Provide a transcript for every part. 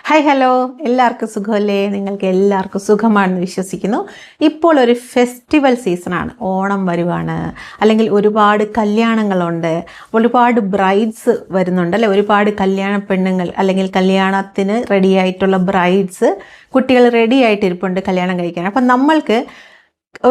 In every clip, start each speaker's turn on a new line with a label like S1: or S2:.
S1: Hi hello, എല്ലാവർക്കും സുഖമല്ലേ? നിങ്ങൾക്ക് എല്ലാവർക്കും സുഖമാണെന്ന് വിശ്വസിക്കുന്നു. ഇപ്പോൾ ഒരു ഫെസ്റ്റിവൽ സീസണാണ്, ഓണം വരുവാണ്, അല്ലെങ്കിൽ ഒരുപാട് കല്യാണങ്ങളുണ്ട്, ഒരുപാട് ബ്രൈഡ്സ് വരുന്നുണ്ട് അല്ലേ? ഒരുപാട് കല്യാണ പെണ്ണുങ്ങൾ അല്ലെങ്കിൽ കല്യാണത്തിന് റെഡി ആയിട്ടുള്ള ബ്രൈഡ്സ്, കുട്ടികൾ റെഡി ആയിട്ടിരിപ്പുണ്ട് കല്യാണം കഴിക്കാൻ. അപ്പം നമ്മൾക്ക്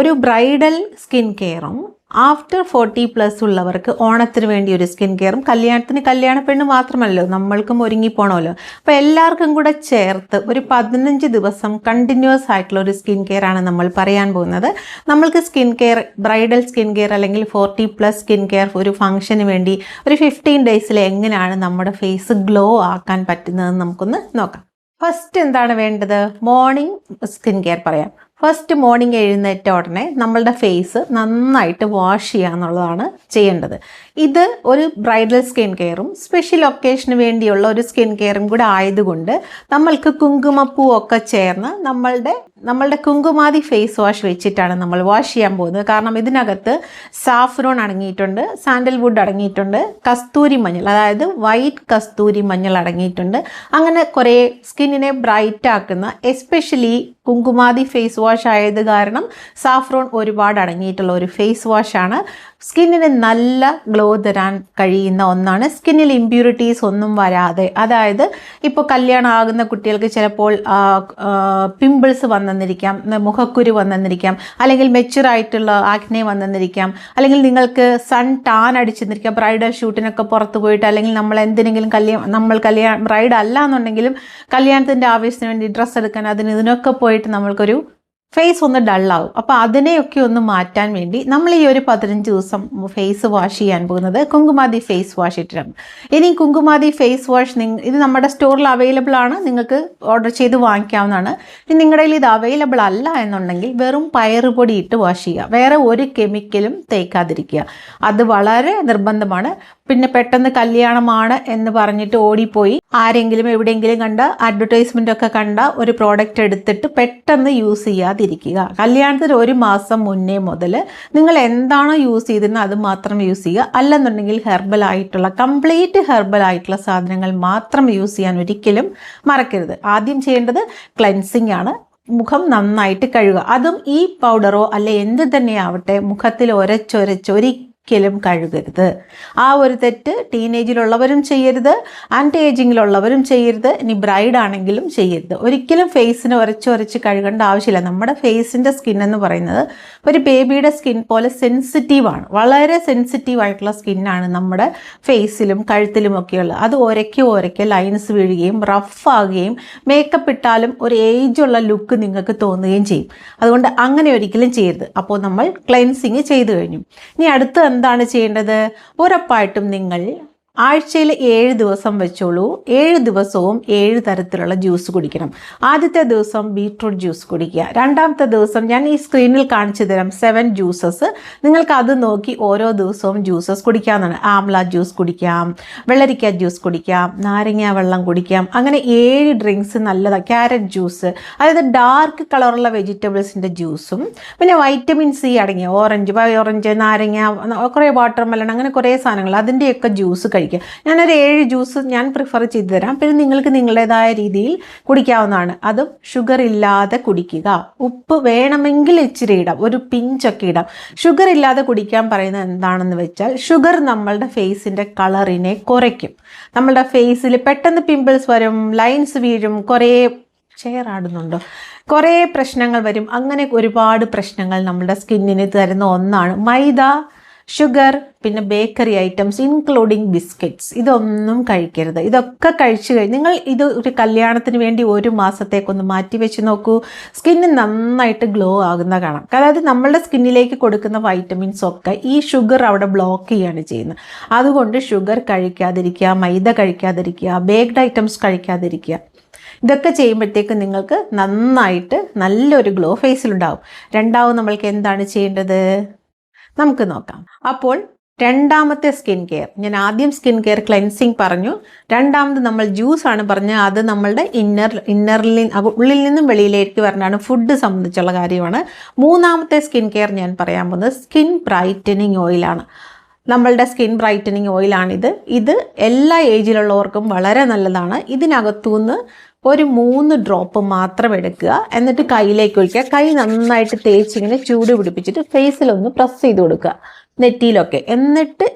S1: ഒരു ബ്രൈഡൽ സ്കിൻ കെയറും ആഫ്റ്റർ 40+ ഉള്ളവർക്ക് ഓണത്തിന് വേണ്ടി ഒരു സ്കിൻ കെയറും, കല്യാണത്തിന് കല്യാണ പെണ്ണ് മാത്രമല്ലോ, നമ്മൾക്കും ഒരുങ്ങിപ്പോണമല്ലോ. അപ്പോൾ എല്ലാവർക്കും കൂടെ ചേർത്ത് ഒരു 15 ദിവസം കണ്ടിന്യൂസ് ആയിട്ടുള്ള ഒരു സ്കിൻ കെയർ ആണ് നമ്മൾ പറയാൻ പോകുന്നത്. നമ്മൾക്ക് skin care, bridal skin care അല്ലെങ്കിൽ 40+ സ്കിൻ കെയർ ഒരു ഫംഗ്ഷന് വേണ്ടി ഒരു 15 ഡേയ്സിൽ എങ്ങനെയാണ് നമ്മുടെ ഫേസ് ഗ്ലോ ആക്കാൻ പറ്റുന്നതെന്ന് നമുക്കൊന്ന് നോക്കാം. ഫസ്റ്റ് എന്താണ് വേണ്ടത്? മോർണിംഗ് സ്കിൻ കെയർ പറയാം. ഫസ്റ്റ് മോർണിംഗ് എഴുന്നേറ്റ ഉടനെ നമ്മളുടെ ഫേസ് നന്നായിട്ട് വാഷ് ചെയ്യുക എന്നുള്ളതാണ് ചെയ്യേണ്ടത്. ഇത് ഒരു ബ്രൈഡൽ സ്കിൻ കെയറും സ്പെഷ്യൽ ഒക്കേഷന് വേണ്ടിയുള്ള ഒരു സ്കിൻ കെയറും കൂടെ ആയതുകൊണ്ട് നമ്മൾക്ക് കുങ്കുമപ്പൂ ഒക്കെ ചേർന്ന് നമ്മളുടെ കുങ്കുമാതി ഫേസ് വാഷ് വെച്ചിട്ടാണ് നമ്മൾ വാഷ് ചെയ്യാൻ പോകുന്നത്. കാരണം ഇതിനകത്ത് സാഫ്രോൺ അടങ്ങിയിട്ടുണ്ട്, സാൻഡൽവുഡ് അടങ്ങിയിട്ടുണ്ട്, കസ്തൂരി മഞ്ഞൾ, അതായത് വൈറ്റ് കസ്തൂരി മഞ്ഞൾ അടങ്ങിയിട്ടുണ്ട്. അങ്ങനെ കുറേ സ്കിന്നിനെ ബ്രൈറ്റ് ആക്കുന്ന, എസ്പെഷ്യലി കുങ്കുമാതി ഫേസ് വാഷ് ആയത് കാരണം സാഫ്രോൺ ഒരുപാട് അടങ്ങിയിട്ടുള്ള ഒരു ഫേസ് വാഷാണ്. സ്കിന്നിന് നല്ല ഗ്ലോ തരാൻ കഴിയുന്ന ഒന്നാണ്. സ്കിന്നിൽ ഇമ്പ്യൂരിറ്റീസ് ഒന്നും വരാതെ, അതായത് ഇപ്പോൾ കല്യാണം ആകുന്ന കുട്ടികൾക്ക് ചിലപ്പോൾ പിമ്പിൾസ് വന്നെന്നിരിക്കാം, മുഖക്കുരു വന്നെന്നിരിക്കാം, അല്ലെങ്കിൽ മെച്യൂറായിട്ടുള്ള ആക്നെ വന്നെന്നിരിക്കാം, അല്ലെങ്കിൽ നിങ്ങൾക്ക് സൺ ടാൻ അടിച്ചെന്നിരിക്കാം. ബ്രൈഡൽ ഷൂട്ടിനൊക്കെ പുറത്ത് പോയിട്ട്, അല്ലെങ്കിൽ നമ്മൾ എന്തിനെങ്കിലും കല്യാണം ബ്രൈഡ് അല്ല എന്നുണ്ടെങ്കിലും കല്യാണത്തിൻ്റെ ആവശ്യത്തിന് വേണ്ടി ഡ്രസ്സ് എടുക്കാൻ ഇതിനൊക്കെ പോയിട്ട് നമ്മൾക്കൊരു ഫേസ് ഒന്ന് ഡള്ളാവും. അപ്പോൾ അതിനെയൊക്കെ ഒന്ന് മാറ്റാൻ വേണ്ടി നമ്മൾ ഈ ഒരു 15 ദിവസം ഫേസ് വാഷ് ചെയ്യാൻ പോകുന്നത് കുങ്കുമാതി ഫേസ് വാഷ് ഇട്ടിട്ടാണ്. ഇനി കുങ്കുമാതി ഫേസ് വാഷ് ഇത് നമ്മുടെ സ്റ്റോറിൽ അവൈലബിൾ ആണ്, നിങ്ങൾക്ക് ഓർഡർ ചെയ്ത് വാങ്ങിക്കാവുന്നതാണ്. ഇനി നിങ്ങളുടെ കയ്യിൽ ഇത് അവൈലബിൾ അല്ല എന്നുണ്ടെങ്കിൽ വെറും പയറുപൊടി ഇട്ട് വാഷ് ചെയ്യുക, വേറെ ഒരു കെമിക്കലും തേക്കാതിരിക്കുക. അത് വളരെ നിർബന്ധമാണ്. പിന്നെ പെട്ടെന്ന് കല്യാണമാണ് എന്ന് പറഞ്ഞിട്ട് ഓടിപ്പോയി ആരെങ്കിലും എവിടെയെങ്കിലും കണ്ട അഡ്വർടൈസ്മെൻ്റ് ഒക്കെ കണ്ട ഒരു പ്രോഡക്റ്റ് എടുത്തിട്ട് പെട്ടെന്ന് യൂസ് ചെയ്യാതിരിക്കുക. കല്യാണത്തിന് 1 മാസം മുന്നേ മുതൽ നിങ്ങൾ എന്താണോ യൂസ് ചെയ്തിരുന്നത് അത് മാത്രം യൂസ് ചെയ്യുക. അല്ലെന്നുണ്ടെങ്കിൽ കംപ്ലീറ്റ് ഹെർബൽ ആയിട്ടുള്ള സാധനങ്ങൾ മാത്രം യൂസ് ചെയ്യാൻ ഒരിക്കലും മറക്കരുത്. ആദ്യം ചെയ്യേണ്ടത് ക്ലെൻസിങ് ആണ്. മുഖം നന്നായിട്ട് കഴുകുക. അതും ഈ പൗഡറോ അല്ലെ എന്ത് തന്നെയാവട്ടെ, മുഖത്തിൽ ഒരിക്കലും കഴുകരുത്. ആ ഒരു തെറ്റ് ടീനേജിലുള്ളവരും ചെയ്യരുത്, ആൻറ്റി ഏജിങ്ങിലുള്ളവരും ചെയ്യരുത്, ഇനി ബ്രൈഡ് ആണെങ്കിലും ചെയ്യരുത്. ഒരിക്കലും ഫേസിന് ഉരച്ച് കഴുകേണ്ട ആവശ്യമില്ല. നമ്മുടെ ഫേസിൻ്റെ സ്കിൻ എന്ന് പറയുന്നത് ഒരു ബേബിയുടെ സ്കിൻ പോലെ സെൻസിറ്റീവാണ്, വളരെ സെൻസിറ്റീവ് ആയിട്ടുള്ള സ്കിന്നാണ് നമ്മുടെ ഫേസിലും കഴുത്തിലും ഒക്കെയുള്ളത്. അത് ഒരയ്ക്ക് ലൈൻസ് വീഴുകയും റഫ് ആകുകയും മേക്കപ്പ് ഇട്ടാലും ഒരു ഏജുള്ള ലുക്ക് നിങ്ങൾക്ക് തോന്നുകയും ചെയ്യും. അതുകൊണ്ട് അങ്ങനെ ഒരിക്കലും ചെയ്യരുത്. അപ്പോൾ നമ്മൾ ക്ലെൻസിങ് ചെയ്തു കഴിഞ്ഞു. ഇനി അടുത്ത എന്താണ് ചെയ്യേണ്ടത്? ഉറപ്പായിട്ടും നിങ്ങൾ ആഴ്ചയിൽ 7 ദിവസം വെച്ചോളൂ. 7 ദിവസവും 7 തരത്തിലുള്ള ജ്യൂസ് കുടിക്കണം. ആദ്യത്തെ ദിവസം ബീട്രൂട്ട് ജ്യൂസ് കുടിക്കുക. രണ്ടാമത്തെ ദിവസം ഞാൻ ഈ സ്ക്രീനിൽ കാണിച്ചു തരാം 7 ജ്യൂസസ്. നിങ്ങൾക്ക് അത് നോക്കി ഓരോ ദിവസവും ജ്യൂസസ് കുടിക്കാവുന്നതാണ്. ആംല ജ്യൂസ് കുടിക്കാം, വെള്ളരിക്ക ജ്യൂസ് കുടിക്കാം, നാരങ്ങ വെള്ളം കുടിക്കാം. അങ്ങനെ 7 ഡ്രിങ്ക്സ് നല്ലതാണ്. ക്യാരറ്റ് ജ്യൂസ്, അതായത് ഡാർക്ക് കളറുള്ള വെജിറ്റബിൾസിൻ്റെ ജ്യൂസും, പിന്നെ വൈറ്റമിൻ സി അടങ്ങിയ ഓറഞ്ച്, നാരങ്ങ, കുറേ വാട്ടർമെലൺ, അങ്ങനെ കുറേ സാധനങ്ങൾ, അതിൻ്റെയൊക്കെ ജ്യൂസ് കഴിക്കും. ഞാനൊരു 7 ജ്യൂസ് ഞാൻ പ്രിഫർ ചെയ്തു തരാം. പിന്നെ നിങ്ങൾക്ക് നിങ്ങളുടേതായ രീതിയിൽ കുടിക്കാവുന്നതാണ്. അതും ഷുഗർ ഇല്ലാതെ കുടിക്കുക. ഉപ്പ് വേണമെങ്കിൽ ഇച്ചിരി ഇടാം, ഒരു പിഞ്ചൊക്കെ ഇടാം. ഷുഗർ ഇല്ലാതെ കുടിക്കാൻ പറയുന്നത് എന്താണെന്ന് വെച്ചാൽ, ഷുഗർ നമ്മളുടെ ഫേസിൻ്റെ കളറിനെ കുറയ്ക്കും. നമ്മളുടെ ഫേസിൽ പെട്ടെന്ന് പിമ്പിൾസ് വരും, ലൈൻസ് വീഴും, കുറേ പ്രശ്നങ്ങൾ വരും. അങ്ങനെ ഒരുപാട് പ്രശ്നങ്ങൾ നമ്മുടെ സ്കിന്നിന് തരുന്ന ഒന്നാണ് മൈദ, ഷുഗർ, പിന്നെ ബേക്കറി ഐറ്റംസ് ഇൻക്ലൂഡിങ് ബിസ്ക്കറ്റ്സ്. ഇതൊന്നും കഴിക്കരുത്. ഇതൊക്കെ കഴിച്ചു കഴിഞ്ഞ് നിങ്ങൾ ഇത് ഒരു കല്യാണത്തിന് വേണ്ടി 1 മാസത്തേക്കൊന്ന് മാറ്റി വെച്ച് നോക്കൂ. സ്കിന്ന് നന്നായിട്ട് ഗ്ലോ ആകുന്ന കാണാം. അതായത് നമ്മളുടെ സ്കിന്നിലേക്ക് കൊടുക്കുന്ന വൈറ്റമിൻസ് ഒക്കെ ഈ ഷുഗർ അവിടെ ബ്ലോക്ക് ചെയ്യുകയാണ് ചെയ്യുന്നത്. അതുകൊണ്ട് ഷുഗർ കഴിക്കാതിരിക്കുക, മൈദ കഴിക്കാതിരിക്കുക, ബേക്ക്ഡ് ഐറ്റംസ് കഴിക്കാതിരിക്കുക. ഇതൊക്കെ ചെയ്യുമ്പോഴത്തേക്ക് നിങ്ങൾക്ക് നന്നായിട്ട് നല്ലൊരു ഗ്ലോ ഫേസിലുണ്ടാവും. രണ്ടാമത് നമ്മൾക്ക് എന്താണ് ചെയ്യേണ്ടത്? നമുക്ക് നോക്കാം. അപ്പോൾ രണ്ടാമത്തെ സ്കിൻ കെയർ, ഞാൻ ആദ്യം സ്കിൻ കെയർ ക്ലെൻസിങ് പറഞ്ഞു, രണ്ടാമത് നമ്മൾ ജ്യൂസാണ് പറഞ്ഞത്. അത് നമ്മളുടെ ഉള്ളിൽ നിന്നും വെളിയിലേക്ക് വരണതാണ്, ഫുഡ് സംബന്ധിച്ചുള്ള കാര്യമാണ്. മൂന്നാമത്തെ സ്കിൻ കെയർ ഞാൻ പറയാൻ പോകുന്നത് സ്കിൻ ബ്രൈറ്റനിങ് ഓയിലാണ്. നമ്മളുടെ സ്കിൻ ബ്രൈറ്റനിങ് ഓയിലാണിത്. ഇത് എല്ലാ ഏജിലുള്ളവർക്കും വളരെ നല്ലതാണ്. ഇതിനകത്തുനിന്ന് ഒരു 3 ഡ്രോപ്പ് മാത്രം എടുക്കുക. എന്നിട്ട് കയ്യിലേക്ക് ഒഴിക്കുക. കൈ നന്നായിട്ട് തേച്ചിങ്ങനെ ചൂട് പിടിപ്പിച്ചിട്ട് ഫേസിലൊന്ന് പ്രസ് ചെയ്ത് കൊടുക്കുക, നെറ്റിയിലൊക്കെ. എന്നിട്ട്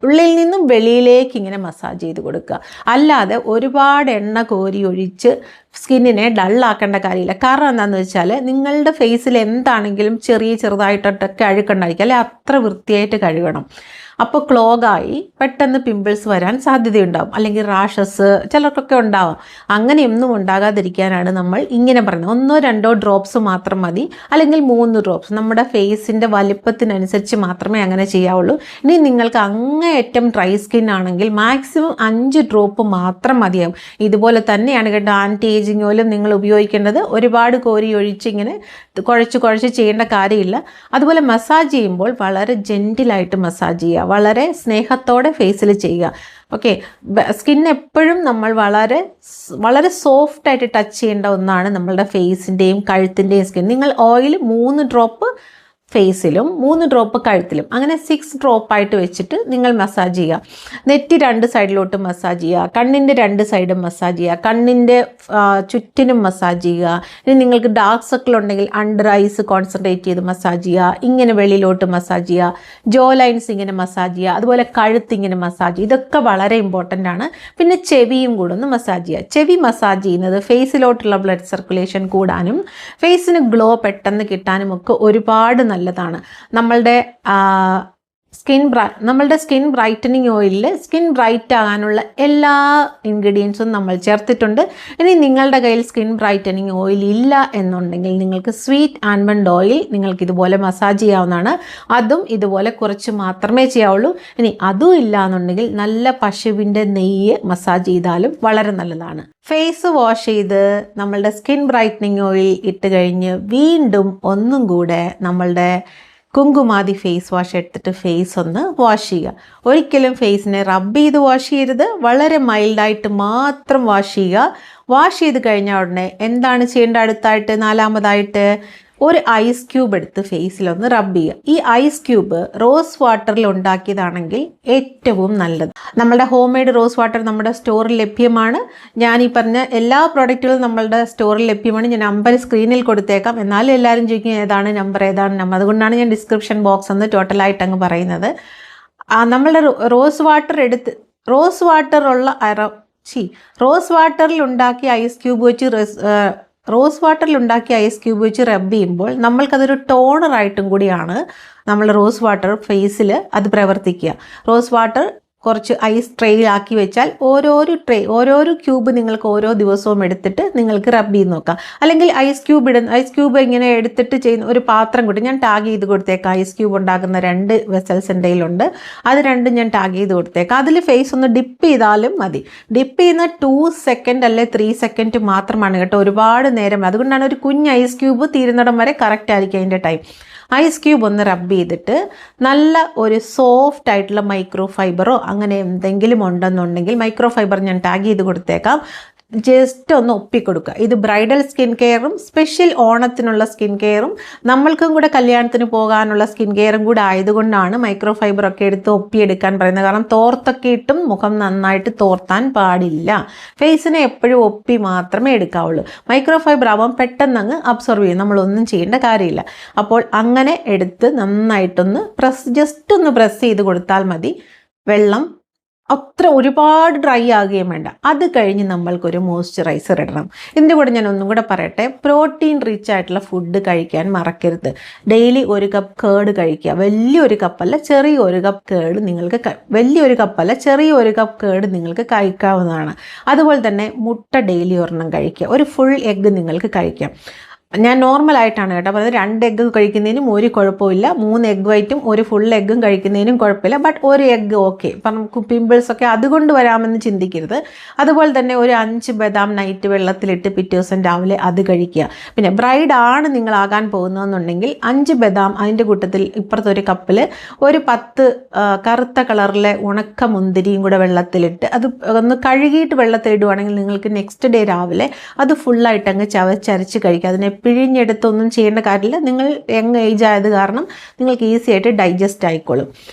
S1: ഉള്ളിൽ നിന്നും വെളിയിലേക്ക് ഇങ്ങനെ മസാജ് ചെയ്ത് കൊടുക്കുക. അല്ലാതെ ഒരുപാട് എണ്ണ കോരി ഒഴിച്ച് സ്കിന്നിനെ ഡള്ളാക്കേണ്ട കാര്യമില്ല. കാരണം എന്താണെന്ന് വെച്ചാൽ നിങ്ങളുടെ ഫേസിൽ എന്താണെങ്കിലും ചെറുതായിട്ടൊക്കെ അഴുക്കുണ്ടായിരിക്കും, അല്ലെ അത്ര വൃത്തിയായിട്ട് കഴുകണം. അപ്പോൾ ക്ലോഗായി പെട്ടെന്ന് പിമ്പിൾസ് വരാൻ സാധ്യതയുണ്ടാവും, അല്ലെങ്കിൽ റാഷസ് ചിലർക്കൊക്കെ ഉണ്ടാവും. അങ്ങനെയൊന്നും ഉണ്ടാകാതിരിക്കാനാണ് നമ്മൾ ഇങ്ങനെ പറയുന്നത്. 1-2 ഡ്രോപ്സ് മാത്രം മതി, അല്ലെങ്കിൽ 3 ഡ്രോപ്സ്. നമ്മുടെ ഫേസിൻ്റെ വലിപ്പത്തിനനുസരിച്ച് മാത്രമേ അങ്ങനെ ചെയ്യാവുള്ളൂ. ഇനി നിങ്ങൾക്ക് അങ്ങേയറ്റം ഡ്രൈ സ്കിൻ ആണെങ്കിൽ മാക്സിമം 5 ഡ്രോപ്പ് മാത്രം മതിയാവും. ഇതുപോലെ തന്നെയാണ് കേട്ടോ ആൻറ്റി ഏജിങ് ഓയിലും നിങ്ങൾ ഉപയോഗിക്കേണ്ടത്. ഒരുപാട് കോരി ഒഴിച്ച് ഇങ്ങനെ കുഴച്ച് ചെയ്യേണ്ട കാര്യമില്ല. അതുപോലെ മസാജ് ചെയ്യുമ്പോൾ വളരെ ജെൻറ്റിലായിട്ട് മസാജ് ചെയ്യുക, വളരെ സ്നേഹത്തോടെ ഫേസിൽ ചെയ്യുക. ഓക്കെ, സ്കിൻ എപ്പോഴും നമ്മൾ വളരെ സോഫ്റ്റായിട്ട് ടച്ച് ചെയ്യേണ്ട ഒന്നാണ് നമ്മളുടെ ഫേസിൻ്റെയും കഴുത്തിൻ്റെയും സ്കിൻ. നിങ്ങൾ ഓയിൽ 3 ഡ്രോപ്പ് ഫേസിലും 3 ഡ്രോപ്പ് കഴുത്തിലും, അങ്ങനെ 6 ഡ്രോപ്പായിട്ട് വെച്ചിട്ട് നിങ്ങൾ മസാജ് ചെയ്യുക. നെറ്റി 2 സൈഡിലോട്ട് മസാജ് ചെയ്യുക, കണ്ണിൻ്റെ 2 സൈഡും മസാജ് ചെയ്യുക, കണ്ണിൻ്റെ ചുറ്റിനും മസാജ് ചെയ്യുക. ഇനി നിങ്ങൾക്ക് ഡാർക്ക് സർക്കിൾ ഉണ്ടെങ്കിൽ അണ്ടർ ഐസ് കോൺസെൻട്രേറ്റ് ചെയ്ത് മസാജ് ചെയ്യുക, ഇങ്ങനെ വെളിയിലോട്ട് മസാജ് ചെയ്യുക, ജോ ലൈൻസ് ഇങ്ങനെ മസാജ് ചെയ്യുക, അതുപോലെ കഴുത്ത് ഇങ്ങനെ മസാജ് ചെയ്യുക. ഇതൊക്കെ വളരെ ഇമ്പോർട്ടൻ്റ് ആണ്. പിന്നെ ചെവിയും കൂടെ ഒന്ന് മസാജ് ചെയ്യുക. ചെവി മസാജ് ചെയ്യുന്നത് ഫേസിലോട്ടുള്ള ബ്ലഡ് സർക്കുലേഷൻ കൂടാനും ഫേസിന് ഗ്ലോ പെട്ടെന്ന് കിട്ടാനും ഒക്കെ ഒരുപാട് നല്ലതാണ്. നമ്മളുടെ സ്കിൻ ബ്രൈറ്റനിങ് ഓയിലിൽ സ്കിൻ ബ്രൈറ്റ് ആകാനുള്ള എല്ലാ ഇൻഗ്രീഡിയൻസും നമ്മൾ ചേർത്തിട്ടുണ്ട്. ഇനി നിങ്ങളുടെ കയ്യിൽ സ്കിൻ ബ്രൈറ്റനിങ് ഓയിൽ ഇല്ല എന്നുണ്ടെങ്കിൽ നിങ്ങൾക്ക് സ്വീറ്റ് ആൽമണ്ട് ഓയിൽ നിങ്ങൾക്ക് ഇതുപോലെ മസാജ് ചെയ്യാവുന്നതാണ്. അതും ഇതുപോലെ കുറച്ച് മാത്രമേ ചെയ്യാവുള്ളൂ. ഇനി അതും ഇല്ല എന്നുണ്ടെങ്കിൽ നല്ല പശുവിൻ്റെ നെയ്യ് മസാജ് ചെയ്താലും വളരെ നല്ലതാണ്. ഫേസ് വാഷ് ചെയ്ത് നമ്മളുടെ സ്കിൻ ബ്രൈറ്റനിങ് ഓയിൽ ഇട്ട് കഴിഞ്ഞ് വീണ്ടും ഒന്നും കൂടെ നമ്മളുടെ കുങ്കുമാതി ഫേസ് വാഷ് എടുത്തിട്ട് ഫേസ് ഒന്ന് വാഷ് ചെയ്യുക. ഒരിക്കലും ഫേസിനെ റബ്ബ് ചെയ്ത് വാഷ് ചെയ്യരുത്, വളരെ മൈൽഡായിട്ട് മാത്രം വാഷ് ചെയ്യുക. വാഷ് ചെയ്ത് കഴിഞ്ഞ ഉടനെ എന്താണ് ചെയ്യേണ്ടത്? അടുത്തായിട്ട് 4-മതായിട്ട് ഒരു ഐസ് ക്യൂബ് എടുത്ത് ഫേസിലൊന്ന് റബ്ബ് ചെയ്യുക. ഈ ഐസ് ക്യൂബ് റോസ് വാട്ടറിൽ ഉണ്ടാക്കിയതാണെങ്കിൽ ഏറ്റവും നല്ലത്. നമ്മുടെ ഹോം മെയ്ഡ് റോസ് വാട്ടർ നമ്മുടെ സ്റ്റോറിൽ ലഭ്യമാണ്. ഞാൻ ഈ പറഞ്ഞ എല്ലാ പ്രോഡക്റ്റുകളും നമ്മളുടെ സ്റ്റോറിൽ ലഭ്യമാണ്. ഞാൻ നമ്പർ സ്ക്രീനിൽ കൊടുത്തേക്കാം. എന്നാലും എല്ലാവരും ചോദിക്കും ഏതാണ് നമ്പർ. അതുകൊണ്ടാണ് ഞാൻ ഡിസ്ക്രിപ്ഷൻ ബോക്സ് ഒന്ന് ടോട്ടലായിട്ട് അങ്ങ് പറയുന്നത്. നമ്മളുടെ റോസ് വാട്ടറിൽ ഉണ്ടാക്കിയ ഐസ് ക്യൂബ് വെച്ച് റബ്ബ് ചെയ്യുമ്പോൾ നമ്മൾക്കതൊരു ടോണറായിട്ടും കൂടിയാണ് നമ്മൾ റോസ് വാട്ടർ ഫേസിൽ അത് പ്രവർത്തിക്കുക. റോസ് വാട്ടർ കുറച്ച് ഐസ് ട്രേയിലാക്കി വെച്ചാൽ ഓരോരോ ക്യൂബ് നിങ്ങൾക്ക് ഓരോ ദിവസവും എടുത്തിട്ട് നിങ്ങൾക്ക് റബ്ബ് ചെയ്ത് നോക്കാം. അല്ലെങ്കിൽ ഐസ് ക്യൂബ് ഇങ്ങനെ എടുത്തിട്ട് ചെയ്യുന്ന ഒരു പാത്രം കൂടി ഞാൻ ടാഗ് ചെയ്ത് കൊടുത്തേക്കാം. ഐസ് ക്യൂബ് ഉണ്ടാക്കുന്ന 2 വെസൽസ് എൻ്റെ കയ്യിലുണ്ട്. അത് രണ്ടും ഞാൻ ടാഗ് ചെയ്ത് കൊടുത്തേക്കാം. അതിൽ ഫേസ് ഒന്ന് ഡിപ്പ് ചെയ്താലും മതി. ഡിപ്പ് ചെയ്യുന്ന 2 സെക്കൻഡ് അല്ലെ 3 സെക്കൻഡ് മാത്രമാണ് കേട്ടോ, ഒരുപാട് നേരം. അതുകൊണ്ടാണ് ഒരു കുഞ്ഞ് ഐസ് ക്യൂബ് തീരുന്നിടം വരെ കറക്റ്റ് ആയിരിക്കും അതിൻ്റെ ടൈം. ഐസ് ക്യൂബ് ഒന്ന് റബ്ബ് ചെയ്തിട്ട് നല്ല ഒരു സോഫ്റ്റ് ആയിട്ടുള്ള മൈക്രോ ഫൈബറോ അങ്ങനെ എന്തെങ്കിലും ഉണ്ടെന്നുണ്ടെങ്കിൽ മൈക്രോ ഫൈബർ ഞാൻ ടാഗ് ചെയ്ത് കൊടുത്തേക്കാം. ജസ്റ്റ് ഒന്ന് ഒപ്പിക്കൊടുക്കുക. ഇത് ബ്രൈഡൽ സ്കിൻ കെയറും സ്പെഷ്യൽ ഓണത്തിനുള്ള സ്കിൻ കെയറും നമ്മൾക്കും കൂടെ കല്യാണത്തിന് പോകാനുള്ള സ്കിൻ കെയറും കൂടെ ആയതുകൊണ്ടാണ് മൈക്രോ ഫൈബറൊക്കെ എടുത്ത് ഒപ്പിയെടുക്കാൻ പറയുന്നത്. കാരണം തോർത്തൊക്കെ ഇട്ടും മുഖം നന്നായിട്ട് തോർത്താൻ പാടില്ല. ഫേസിനെ എപ്പോഴും ഒപ്പി മാത്രമേ എടുക്കാവുള്ളൂ. മൈക്രോ ഫൈബർ ആവാൻ പെട്ടെന്ന് അങ്ങ് അബ്സോർവ് ചെയ്യും, നമ്മളൊന്നും ചെയ്യേണ്ട കാര്യമില്ല. അപ്പോൾ അങ്ങനെ എടുത്ത് നന്നായിട്ടൊന്ന് ജസ്റ്റ് ഒന്ന് പ്രസ് ചെയ്ത് കൊടുത്താൽ മതി. വെള്ളം ഒരുപാട് ഡ്രൈ ആകുകയും വേണ്ട. അത് കഴിഞ്ഞ് നമ്മൾക്കൊരു മോയ്സ്ചറൈസർ ഇടണം. ഇതിൻ്റെ കൂടെ ഞാൻ ഒന്നും കൂടെ പറയട്ടെ, പ്രോട്ടീൻ റിച്ച് ആയിട്ടുള്ള ഫുഡ് കഴിക്കാൻ മറക്കരുത്. ഡെയിലി 1 കപ്പ് കേർഡ് കഴിക്കുക. വലിയൊരു കപ്പല്ല, ചെറിയൊരു കപ്പ് കേർഡ് നിങ്ങൾക്ക് കഴിക്കാവുന്നതാണ്. അതുപോലെ തന്നെ മുട്ട ഡെയിലി 1 കഴിക്കുക. ഒരു ഫുൾ എഗ്ഗ് നിങ്ങൾക്ക് കഴിക്കാം. ഞാൻ നോർമലായിട്ടാണ് കേട്ടോ പറയുന്നത്. 2 എഗ്ഗ് കഴിക്കുന്നതിനും ഒരു കുഴപ്പമില്ല, 3 എഗ്ഗ് വൈറ്റും ഒരു ഫുൾ എഗ്ഗും കഴിക്കുന്നതിനും കുഴപ്പമില്ല. ബട്ട് ഒരു എഗ്ഗ് ഓക്കെ. ഇപ്പം പിമ്പിൾസൊക്കെ അതുകൊണ്ട് വരാമെന്ന് ചിന്തിക്കരുത്. അതുപോലെ തന്നെ ഒരു 5 ബദാം നൈറ്റ് വെള്ളത്തിലിട്ട് പിറ്റേ ദിവസം രാവിലെ അത് കഴിക്കുക. പിന്നെ ബ്രൈഡ് ആണ് നിങ്ങളാകാൻ പോകുന്നതെന്നുണ്ടെങ്കിൽ 5 ബദാം അതിൻ്റെ കൂട്ടത്തിൽ ഇപ്പുറത്തൊരു കപ്പിൽ ഒരു 10 കറുത്ത കളറിലെ ഉണക്ക മുന്തിരിയും കൂടെ വെള്ളത്തിലിട്ട് അത് ഒന്ന് കഴുകിയിട്ട് വെള്ളത്തിലിടുവാണെങ്കിൽ നിങ്ങൾക്ക് നെക്സ്റ്റ് ഡേ രാവിലെ അത് ഫുള്ളായിട്ട് അങ്ങ് ചവച്ചരച്ച് കഴിക്കുക. അതിനെ പിഴിഞ്ഞെടുത്തൊന്നും ചെയ്യേണ്ട കാര്യമില്ല. നിങ്ങൾ യങ് ഏജ് ആയത് കാരണം നിങ്ങൾക്ക് ഈസി ആയിട്ട് ഡൈജസ്റ്റ് ആയിക്കോളും.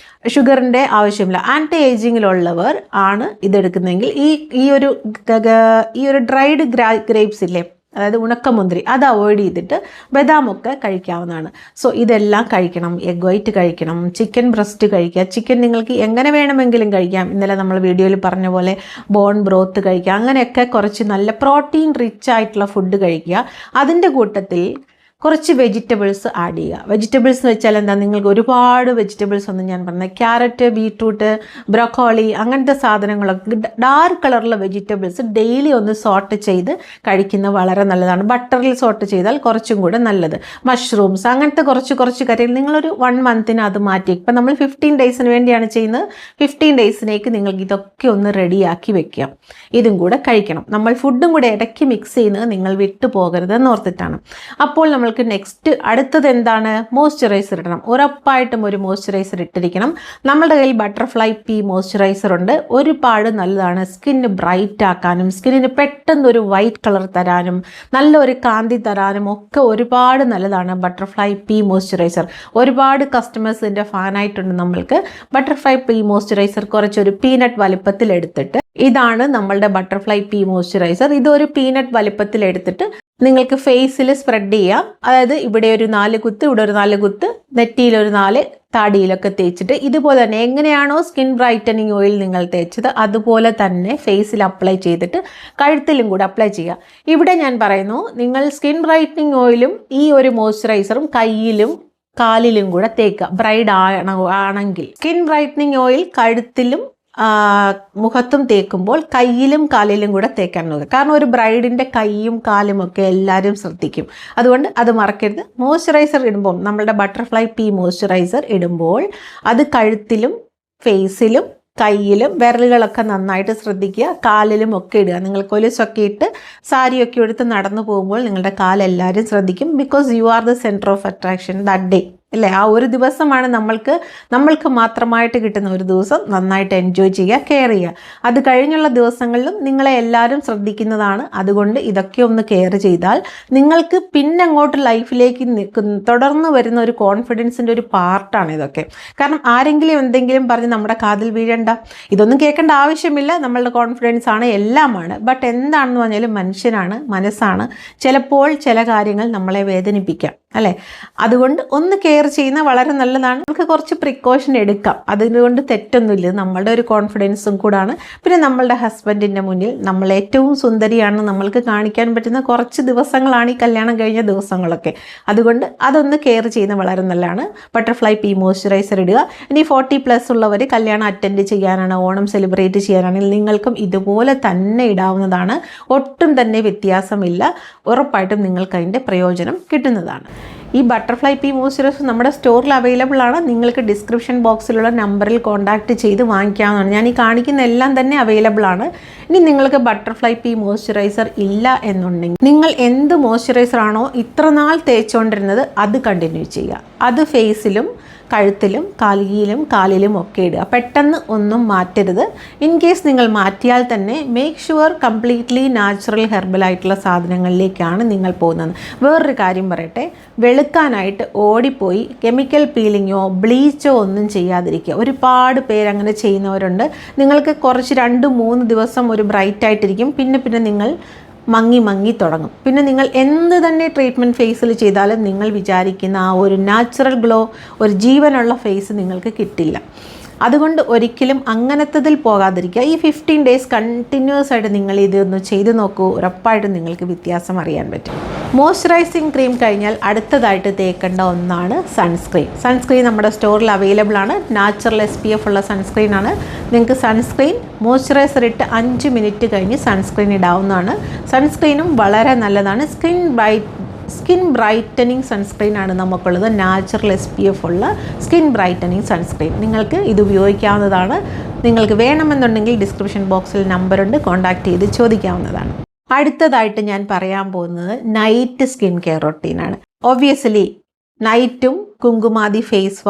S1: ഷുഗറിൻ്റെ ആവശ്യമില്ല. ആൻറ്റി ഏജിങ്ങിലുള്ളവർ ആണ് ഇതെടുക്കുന്നതെങ്കിൽ ഈ ഒരു ഡ്രൈഡ് ഗ്രേപ്സ് ഇല്ലേ, അതായത് ഉണക്കമുന്തിരി, അത് അവോയ്ഡ് ചെയ്തിട്ട് ബദാമൊക്കെ കഴിക്കാവുന്നതാണ്. സോ ഇതെല്ലാം കഴിക്കണം. എഗ് വൈറ്റ് കഴിക്കണം, ചിക്കൻ ബ്രസ്റ്റ് കഴിക്കുക. ചിക്കൻ നിങ്ങൾക്ക് എങ്ങനെ വേണമെങ്കിലും കഴിക്കാം. ഇന്നലെ നമ്മൾ വീഡിയോയിൽ പറഞ്ഞ പോലെ ബോൺ ബ്രോത്ത് കഴിക്കുക. അങ്ങനെയൊക്കെ കുറച്ച് നല്ല പ്രോട്ടീൻ റിച്ച് ആയിട്ടുള്ള ഫുഡ് കഴിക്കുക. അതിൻ്റെ കൂട്ടത്തിൽ കുറച്ച് വെജിറ്റബിൾസ് ആഡ് ചെയ്യുക. വെജിറ്റബിൾസ് എന്ന് വെച്ചാൽ എന്താ, നിങ്ങൾക്ക് ഒരുപാട് വെജിറ്റബിൾസ് ഒന്നും ഞാൻ പറഞ്ഞത്, ക്യാരറ്റ്, ബീട്രൂട്ട്, ബ്രോക്കോളി അങ്ങനത്തെ സാധനങ്ങളൊക്കെ ഡാർക്ക് കളറുള്ള വെജിറ്റബിൾസ് ഡെയിലി ഒന്ന് സോട്ട് ചെയ്ത് കഴിക്കുന്നത് വളരെ നല്ലതാണ്. ബട്ടറിൽ സോട്ട് ചെയ്താൽ കുറച്ചും കൂടെ നല്ലത്. മഷ്റൂംസ് അങ്ങനത്തെ കുറച്ച് കാര്യങ്ങൾ നിങ്ങളൊരു 1 മന്തിന് അത് മാറ്റി. ഇപ്പം നമ്മൾ 15 ഡേയ്സിന് വേണ്ടിയാണ് ചെയ്യുന്നത്. 15 ഡേയ്സിനേക്ക് നിങ്ങൾക്ക് ഇതൊക്കെ ഒന്ന് റെഡിയാക്കി വെക്കുക. ഇതും കൂടെ കഴിക്കണം. നമ്മൾ ഫുഡും കൂടെ ഇടയ്ക്ക് മിക്സ് ചെയ്യുന്നത് നിങ്ങൾ വിട്ടു പോകരുതെന്ന് ഓർത്തിട്ടാണ്. അപ്പോൾ നമ്മൾ നെക്സ്റ്റ് അടുത്തത് എന്താണ്, മോയ്സ്ചറൈസർ ഇടണം. ഉറപ്പായിട്ടും ഒരു മോയ്സ്ചറൈസർ ഇട്ടിരിക്കണം. നമ്മുടെ കയ്യിൽ ബട്ടർഫ്ലൈ പീ മോയ്സ്ചറൈസർ ഉണ്ട്. ഒരുപാട് നല്ലതാണ്. സ്കിന്ന് ബ്രൈറ്റ് ആക്കാനും സ്കിന്നിന് പെട്ടെന്ന് ഒരു വൈറ്റ് കളർ തരാനും നല്ലൊരു കാന്തി തരാനും ഒക്കെ ഒരുപാട് നല്ലതാണ് ബട്ടർഫ്ലൈ പീ മോയ്സ്ചറൈസർ. ഒരുപാട് കസ്റ്റമേഴ്സിൻ്റെ ഫാനായിട്ടുണ്ട് നമ്മൾക്ക്. ബട്ടർഫ്ലൈ പീ മോയ്സ്ചറൈസർ കുറച്ചൊരു പീനട്ട് വലിപ്പത്തിൽ എടുത്തിട്ട്, ഇതാണ് നമ്മളുടെ ബട്ടർഫ്ലൈ പീ മോയ്സ്ചറൈസർ. ഇതൊരു പീനട്ട് വലിപ്പത്തിൽ എടുത്തിട്ട് നിങ്ങൾക്ക് ഫേസിൽ സ്പ്രെഡ് ചെയ്യാം. അതായത് ഇവിടെ ഒരു 4 കുത്ത്, ഇവിടെ ഒരു 4 കുത്ത്, നെറ്റിയിലൊരു 4, താടിയിലൊക്കെ തേച്ചിട്ട് ഇതുപോലെ തന്നെ എങ്ങനെയാണോ സ്കിൻ ബ്രൈറ്റനിങ് ഓയിൽ നിങ്ങൾ തേച്ചത് അതുപോലെ തന്നെ ഫേസിൽ അപ്ലൈ ചെയ്തിട്ട് കഴുത്തിലും കൂടെ അപ്ലൈ ചെയ്യുക. ഇവിടെ ഞാൻ പറയുന്നു, നിങ്ങൾ സ്കിൻ ബ്രൈറ്റനിങ് ഓയിലും ഈ ഒരു മോയ്സ്ചറൈസറും കയ്യിലും കാലിലും കൂടെ തേക്കുക. ബ്രൈഡ് ആണെങ്കിൽ സ്കിൻ ബ്രൈറ്റനിങ് ഓയിൽ കഴുത്തിലും മുഖത്തും തേക്കുമ്പോൾ കയ്യിലും കാലിലും കൂടെ തേക്കാൻ നോക്കുക. കാരണം ഒരു ബ്രൈഡിൻ്റെ കൈയും കാലും ഒക്കെ എല്ലാവരും ശ്രദ്ധിക്കും. അതുകൊണ്ട് അത് മറക്കരുത്. മോയ്സ്ചറൈസർ ഇടുമ്പോൾ, നമ്മളുടെ ബട്ടർഫ്ലൈ പീ മോയ്സ്ചറൈസർ ഇടുമ്പോൾ അത് കഴുത്തിലും ഫേസിലും കയ്യിലും വിരലുകളൊക്കെ നന്നായിട്ട് ശ്രദ്ധിക്കുക. കാലിലും ഒക്കെ ഇടുക. നിങ്ങൾ കൊലുസൊക്കെ ഇട്ട് സാരിയൊക്കെ എടുത്ത് നടന്നു പോകുമ്പോൾ നിങ്ങളുടെ കാലെല്ലാവരും ശ്രദ്ധിക്കും. Because you are the centre of attraction that day അല്ലേ. ആ ഒരു ദിവസമാണ് നമ്മൾക്ക് മാത്രമായിട്ട് കിട്ടുന്ന ഒരു ദിവസം. നന്നായിട്ട് എൻജോയ് ചെയ്യുക, കെയർ ചെയ്യുക. അത് കഴിഞ്ഞുള്ള ദിവസങ്ങളിലും നിങ്ങളെ എല്ലാവരും ശ്രദ്ധിക്കുന്നതാണ്. അതുകൊണ്ട് ഇതൊക്കെ ഒന്ന് കെയർ ചെയ്താൽ നിങ്ങൾക്ക് പിന്നെ അങ്ങോട്ട് ലൈഫിലേക്ക് തുടർന്ന് വരുന്ന ഒരു കോൺഫിഡൻസിൻ്റെ ഒരു പാർട്ടാണ് ഇതൊക്കെ. കാരണം ആരെങ്കിലും എന്തെങ്കിലും പറഞ്ഞ് നമ്മുടെ കാതിൽ വീഴണ്ട, ഇതൊന്നും കേൾക്കേണ്ട ആവശ്യമില്ല. നമ്മളുടെ കോൺഫിഡൻസ് ആണ്, എല്ലാമാണ്. ബട്ട് എന്താണെന്ന് പറഞ്ഞാലും മനുഷ്യനാണ്, മനസ്സാണ്. ചിലപ്പോൾ ചില കാര്യങ്ങൾ നമ്മളെ വേദനിപ്പിക്കാം അല്ലേ. അതുകൊണ്ട് ഒന്ന് കെയർ ചെയ്യുന്ന വളരെ നല്ലതാണ്. നമുക്ക് കുറച്ച് പ്രിക്കോഷൻ എടുക്കാം. അതുകൊണ്ട് തെറ്റൊന്നുമില്ല. നമ്മളുടെ ഒരു കോൺഫിഡൻസും കൂടാണ്. പിന്നെ നമ്മളുടെ ഹസ്ബൻഡിൻ്റെ മുന്നിൽ നമ്മൾ ഏറ്റവും സുന്ദരിയാണെന്ന് നമ്മൾക്ക് കാണിക്കാൻ പറ്റുന്ന കുറച്ച് ദിവസങ്ങളാണ് ഈ കല്യാണം കഴിഞ്ഞ ദിവസങ്ങളൊക്കെ. അതുകൊണ്ട് അതൊന്ന് കെയർ ചെയ്യുന്ന വളരെ നല്ലതാണ്. ബട്ടർഫ്ലൈ പീ മോയ്സ്ചറൈസർ ഇടുക. ഇനി 40+ ഉള്ളവർ കല്യാണം അറ്റൻഡ് ചെയ്യാനാണ്, ഓണം സെലിബ്രേറ്റ് ചെയ്യാനാണെങ്കിൽ നിങ്ങൾക്കും ഇതുപോലെ തന്നെ ഇടാവുന്നതാണ്. ഒട്ടും തന്നെ വ്യത്യാസമില്ല. ഉറപ്പായിട്ടും നിങ്ങൾക്ക് അതിൻ്റെ പ്രയോജനം കിട്ടുന്നതാണ്. ഈ ബട്ടർഫ്ലൈ പീ മോയ്സ്ചറൈസർ നമ്മുടെ സ്റ്റോറിൽ അവൈലബിൾ ആണ്. നിങ്ങൾക്ക് ഡിസ്ക്രിപ്ഷൻ ബോക്സിലുള്ള നമ്പറിൽ കോൺടാക്റ്റ് ചെയ്ത് വാങ്ങിക്കാവുന്നതാണ്. ഞാൻ ഈ കാണിക്കുന്ന എല്ലാം തന്നെ അവൈലബിൾ ആണ്. ഇനി നിങ്ങൾക്ക് ബട്ടർഫ്ലൈ പീ മോയ്സ്ചറൈസർ ഇല്ല എന്നുണ്ടെങ്കിൽ നിങ്ങൾ എന്ത് മോയ്സ്ചറൈസർ ആണോ ഇത്ര നാൾ തേച്ചുകൊണ്ടിരുന്നത് അത് കണ്ടിന്യൂ ചെയ്യുക. അത് ഫേസിലും കഴുത്തിലും കാലിലും ഒക്കെ ഇടുക. പെട്ടെന്ന് ഒന്നും മാറ്റരുത്. ഇൻ കേസ് നിങ്ങൾ മാറ്റിയാൽ തന്നെ മേക്ക് ഷുവർ കംപ്ലീറ്റ്ലി നാച്ചുറൽ ഹെർബലായിട്ടുള്ള സാധനങ്ങളിലേക്കാണ് നിങ്ങൾ പോകുന്നത്. വേറൊരു കാര്യം പറയട്ടെ, വെളുക്കാനായിട്ട് ഓടിപ്പോയി കെമിക്കൽ പീലിങ്ങോ ബ്ലീച്ചോ ഒന്നും ചെയ്യാതിരിക്കുക. ഒരുപാട് പേരങ്ങനെ ചെയ്യുന്നവരുണ്ട്. നിങ്ങൾക്ക് കുറച്ച് 2-3 ദിവസം ഒരു ബ്രൈറ്റ് ആയിട്ടിരിക്കും. പിന്നെ നിങ്ങൾ മങ്ങി തുടങ്ങും. പിന്നെ നിങ്ങൾ എന്ത് തന്നെ ട്രീറ്റ്മെൻറ്റ് ഫേസിൽ ചെയ്താലും നിങ്ങൾ വിചാരിക്കുന്ന ആ ഒരു നാച്ചുറൽ ഗ്ലോ, ഒരു ജീവനുള്ള ഫേസ് നിങ്ങൾക്ക് കിട്ടില്ല. അതുകൊണ്ട് ഒരിക്കലും അങ്ങനത്തതിൽ പോകാതിരിക്കുക. ഈ 15 ഡേയ്സ് കണ്ടിന്യൂസ് ആയിട്ട് നിങ്ങൾ ഇതൊന്ന് ചെയ്ത് നോക്കൂ. ഉറപ്പായിട്ടും നിങ്ങൾക്ക് വ്യത്യാസം അറിയാൻ പറ്റും. മോയ്സ്ചറൈസിങ് ക്രീം കഴിഞ്ഞാൽ അടുത്തതായിട്ട് തേക്കേണ്ട ഒന്നാണ് സൺസ്ക്രീൻ നമ്മുടെ സ്റ്റോറിൽ അവൈലബിൾ ആണ്. നാച്ചുറൽ SPF ഉള്ള സൺസ്ക്രീൻ ആണ്. നിങ്ങൾക്ക് സൺസ്ക്രീൻ മോയ്സ്ചറൈസർ ഇട്ട് 5 മിനിറ്റ് കഴിഞ്ഞ് സൺസ്ക്രീൻ ഇടാവുന്നതാണ്. സൺസ്ക്രീനും വളരെ നല്ലതാണ്. സ്കിൻ ബ്രൈറ്റനിങ് സൺസ്ക്രീൻ ആണ് നമുക്കുള്ളത്. നാച്ചുറൽ SPF ഉള്ള സ്കിൻ ബ്രൈറ്റനിങ് സൺസ്ക്രീൻ. നിങ്ങൾക്ക് ഇത് ഉപയോഗിക്കാവുന്നതാണ്. നിങ്ങൾക്ക് വേണമെന്നുണ്ടെങ്കിൽ ഡിസ്ക്രിപ്ഷൻ ബോക്സിൽ നമ്പറുണ്ട്, കോൺടാക്റ്റ് ചെയ്ത് ചോദിക്കാവുന്നതാണ്. അടുത്തതായിട്ട് ഞാൻ പറയാൻ പോകുന്നത് നൈറ്റ് സ്കിൻ കെയർ റൊട്ടീനാണ്. ഒബ്വിയസ്ലി നൈറ്റും കുങ്കുമാതി ഫേസ്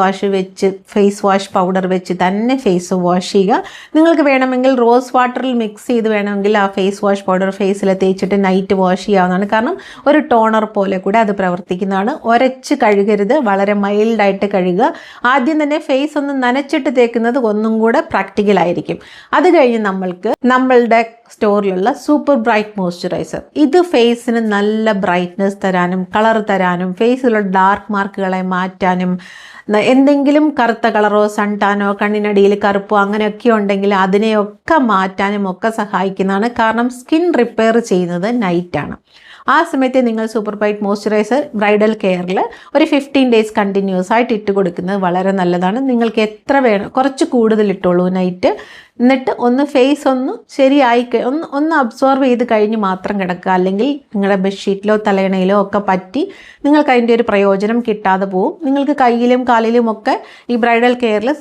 S1: വാഷ് പൗഡർ വെച്ച് തന്നെ ഫേസ് വാഷ് ചെയ്യുക. നിങ്ങൾക്ക് വേണമെങ്കിൽ റോസ് വാട്ടറിൽ മിക്സ് ചെയ്ത് വേണമെങ്കിൽ ആ ഫേസ് വാഷ് പൗഡർ ഫേസിൽ തേച്ചിട്ട് നൈറ്റ് വാഷ് ചെയ്യാവുന്നതാണ്. കാരണം ഒരു ടോണർ പോലെ കൂടെ അത് പ്രവർത്തിക്കുന്നതാണ്. ഒരച്ച് കഴുകരുത്, വളരെ മൈൽഡായിട്ട് കഴുകുക. ആദ്യം തന്നെ ഫേസ് ഒന്ന് നനച്ചിട്ട് തേക്കുന്നത് ഒന്നും കൂടെ പ്രാക്ടിക്കലായിരിക്കും. അത് കഴിഞ്ഞ് നമ്മളുടെ സ്റ്റോറിലുള്ള സൂപ്പർ ബ്രൈറ്റ് മോയ്സ്ചറൈസർ. ഇത് ഫേസിന് നല്ല ബ്രൈറ്റ്നസ് തരാനും കളർ തരാനും ഫേസിലുള്ള ഡാർക്ക് മാർക്കുകളെ മാറ്റാനും എന്തെങ്കിലും കറുത്ത കളറോ സൺടാനോ കണ്ണിനടിയിൽ കറുപ്പോ അങ്ങനെയൊക്കെ ഉണ്ടെങ്കിൽ അതിനെയൊക്കെ മാറ്റാനും ഒക്കെ സഹായിക്കുന്നതാണ്. കാരണം സ്കിൻ റിപ്പയർ ചെയ്യുന്നത് നൈറ്റാണ്. ആ സമയത്ത് നിങ്ങൾ സൂപ്പർ ബ്രൈറ്റ് മോയ്സ്ചറൈസർ ബ്രൈഡൽ കെയറിൽ ഒരു 15 ഡേയ്സ് കണ്ടിന്യൂസ് ആയിട്ട് ഇട്ട് കൊടുക്കുന്നത് വളരെ നല്ലതാണ്. നിങ്ങൾക്ക് എത്ര വേണം കുറച്ച് കൂടുതൽ ഇട്ടോളൂ നൈറ്റ്. എന്നിട്ട് ഒന്ന് ഫേസ് ഒന്ന് ശരിയായി ഒന്ന് അബ്സോർവ് ചെയ്ത് കഴിഞ്ഞ് മാത്രം കിടക്കുക. അല്ലെങ്കിൽ നിങ്ങളുടെ ബെഡ്ഷീറ്റിലോ തലയണയിലോ ഒക്കെ പറ്റി നിങ്ങൾക്ക് അതിൻ്റെ ഒരു പ്രയോജനം കിട്ടാതെ പോവും. നിങ്ങൾക്ക് കയ്യിലും കാലിലും ഒക്കെ ഈ ബ്രൈഡൽ കെയറിൽ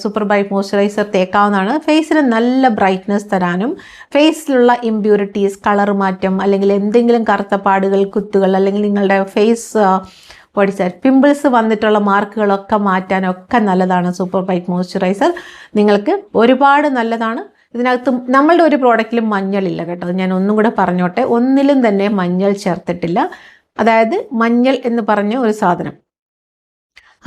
S1: സൂപ്പർ ബ്രൈറ്റ് മോയ്സ്ചറൈസർ തേക്കാവുന്നതാണ്. ഫേസിന് നല്ല ബ്രൈറ്റ്നസ് തരാനും ഫേസിലുള്ള ഇമ്പ്യൂരിറ്റീസ്, കളർ മാറ്റം, അല്ലെങ്കിൽ എന്തെങ്കിലും കറുത്ത പാടുകൾ, കുത്തുകൾ, അല്ലെങ്കിൽ നിങ്ങളുടെ ഫേസ് പിമ്പിൾസ് വന്നിട്ടുള്ള മാർക്കുകളൊക്കെ മാറ്റാനൊക്കെ നല്ലതാണ് സൂപ്പർ ബ്രൈറ്റ് മോയ്സ്ചറൈസർ. നിങ്ങൾക്ക് ഒരുപാട് നല്ലതാണ്. ഇതിനകത്ത് നമ്മളുടെ ഒരു പ്രോഡക്റ്റിലും മഞ്ഞളില്ല കേട്ടോ. ഞാൻ ഒന്നും കൂടെ പറഞ്ഞോട്ടെ, ഒന്നിലും തന്നെ മഞ്ഞൾ ചേർത്തിട്ടില്ല. അതായത് മഞ്ഞൾ എന്ന് പറഞ്ഞ ഒരു സാധനം